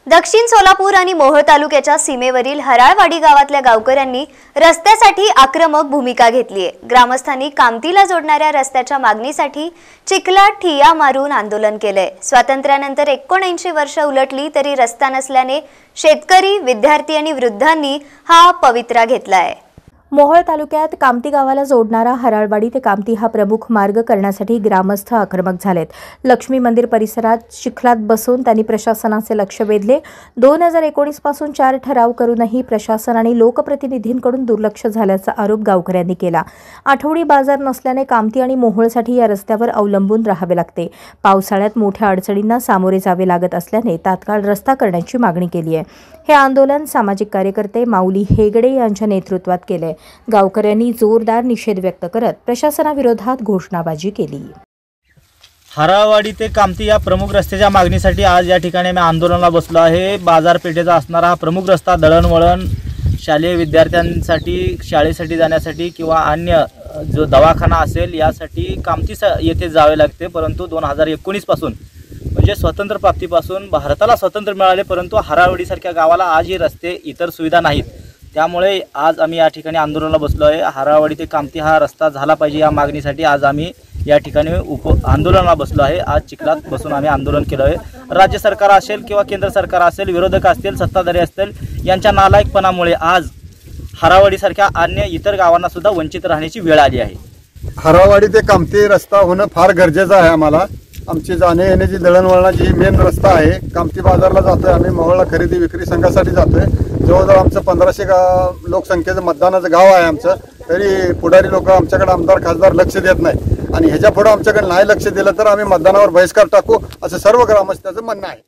दक्षिण सोलापूर आणि मोहोळ तालुक्याच्या सीमेवरील हराळवाडी गावातल्या गावकऱ्यांनी रस्त्यासाठी आक्रमक भूमिका घेतली आहे। ग्रामस्थांनी कामतीला जोडणाऱ्या रस्त्याच्या मागणीसाठी चिखलात ठिय्या मारून आंदोलन केलंय। स्वातंत्र्यानंतर 79 वर्ष उलटली तरी रस्ता नसल्याने शेतकरी, विद्यार्थी आणि वृद्धांनी हा पवित्रा घेतलाय। मोहोळ तालुक्यात कामती गावाला जोडणारा हराळवाडी ते कामती हा प्रमुख मार्ग करण्यासाठी ग्रामस्थ आक्रमक झालेत। लक्ष्मी मंदिर परिसरात चिखलात बसून त्यांनी प्रशासनाचे लक्ष वेधले। 2019 पासून 4 ठराव करूनही प्रशासन आणि लोकप्रतिनिधींकडून दुर्लक्ष झाल्याचा आरोप गावकऱ्यांनी केला। आठवडी बाजार नसल्याने कामती आणि मोहोळसाठी या रस्त्यावर अवलंबून राहावे लागते। पावसाळ्यात मोठ्या अडचणींना सामोरे जावे लागत असल्याने तात्काळ रस्ता करण्याची मागणी केली आहे। हे आंदोलन सामाजिक कार्यकर्ते माऊली हेगडे यांच्या नेतृत्वात केले। गावकऱ्यांनी जोरदार निषेध व्यक्त करत प्रशासनाविरोधात घोषणाबाजी केली। हराळवाडी ते कामती या प्रमुख रस्त्याच्या मागणीसाठी आज या ठिकाणी आम्ही आंदोलनाला बसलो आहे। बाजारपेठेचा असणारा हा प्रमुख रस्ता दळणवळण, शालेय विद्यार्थ्यांसाठी शाळेसाठी जाण्यासाठी किंवा अन्य जो दवाखाना असेल यासाठी कामती येथे जावे लागते। परंतु 2019 पासून म्हणजे स्वातंत्र्य प्राप्तीपासून भारताला स्वातंत्र्य मिळाले, परंतु हराळवाडीसारख्या गावाला आजही रस्ते इतर सुविधा नाहीत। त्यामुळे आज आम्ही या ठिकाणी आंदोलनाला बसलो आहे। हराळवाडी ते कामती हा रस्ता झाला पाहिजे या मागणीसाठी आज आम्ही या ठिकाणी आंदोलनाला बसलो आहे। आज चिखलात बसून आम्ही आंदोलन केलं आहे। राज्य सरकार असेल किंवा केंद्र सरकार असेल, विरोधक असतील, सत्ताधारी असतील, यांच्या नालायकपणामुळे आज हराळवाडीसारख्या अन्य इतर गावांना सुद्धा वंचित राहण्याची वेळ आली आहे। हराळवाडी ते कामती रस्ता होणं फार गरजेचं आहे। आम्हाला आमची जाणे येण्याची दळणवळणाची मेन रस्ता आहे। कामती बाजारला जातोय आम्ही, मोहोळला खरेदी विक्री संघासाठी जातोय। जवळजवळ आमचं 1500 लोकसंख्येचं मतदानाचं गाव आहे आमचं, तरी पुढारी लोक आमच्याकडे आमदार खासदार लक्ष देत नाही आणि ह्याच्या पुढे आमच्याकडे नाही लक्ष दिलं तर आम्ही मतदानावर बहिष्कार टाकू असं सर्व ग्रामस्थांचं म्हणणं आहे।